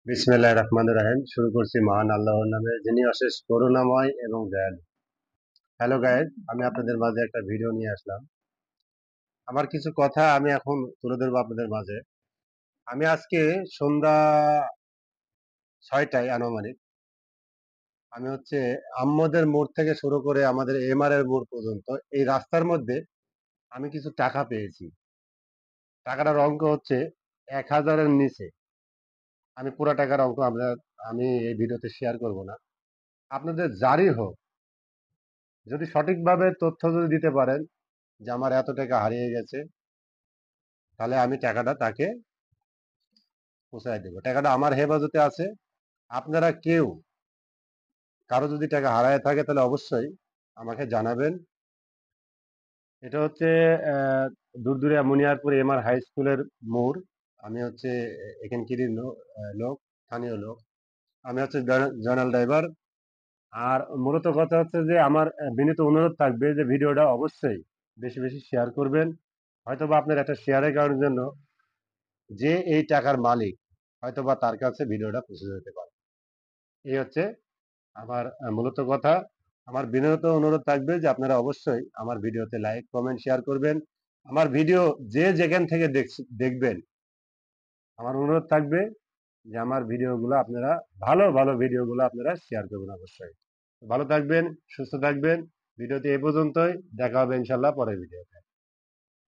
বিসমিল্লাহির রহমানির রহিম। শুরু করছি মহান আল্লাহর নামে, যিনি অশেষ করুণাময় এবং দয়ালু। হ্যালো গাইজ, আমি আপনাদের মাঝে একটা ভিডিও নিয়ে আসলাম। আমার কিছু কথা আমি এখন তুলে ধরবো আপনাদের মাঝে। আমি আজকে সন্ধ্যা 6টায় আনুমানিক আমি আম্মদের মোড় থেকে শুরু করে আমাদের এমআর এর মোড় পর্যন্ত এই রাস্তার মধ্যে আমি কিছু টাকা পেয়েছি। টাকাটার অঙ্ক হচ্ছে 1,000-এর নিচে। আমি পুরো টাকার অঙ্ক আমি এই ভিডিওতে শেয়ার করব না। আপনাদের যারই হোক, যদি সঠিকভাবে তথ্য যদি দিতে পারেন যে আমার এত টাকা হারিয়ে গেছে, তাহলে আমি টাকাটা তাকে পৌঁছায় দেবো। টাকাটা আমার হেফাজতে আছে। আপনারা কেউ কারো যদি টাকা হারায় থাকে তাহলে অবশ্যই আমাকে জানাবেন। এটা আহ, দুরদুরিয়া মুনিয়ারপুর এমআর হাই স্কুলের মোড়। আমি এখানকারই লোক, স্থানীয় লোক। আমি জয়নাল ড্রাইভার। আর মূলত কথা হচ্ছে যে আমার বিনীত অনুরোধ থাকবে যে ভিডিওটা অবশ্যই বেশি বেশি শেয়ার করবেন। হয়তোবা আপনার একটা শেয়ারের কারণের জন্য যে এই টাকার মালিক হয়তোবা তার কাছে ভিডিওটা পৌঁছে যেতে পারে। এই হচ্ছে আমার মূলত কথা। আমার বিনীত অনুরোধ থাকবে যে আপনারা অবশ্যই আমার ভিডিওতে লাইক কমেন্ট শেয়ার করবেন। আমার ভিডিও যে যেখান থেকে দেখবেন, আমার অনুরোধ থাকবে যে আমার ভিডিওগুলো আপনারা ভালো ভালো ভিডিওগুলো আপনারা শেয়ার করবেন অবশ্যই। ভালো থাকবেন, সুস্থ থাকবেন। ভিডিওতে এই পর্যন্তই। দেখা হবে ইনশাল্লাহ পরের ভিডিওতে।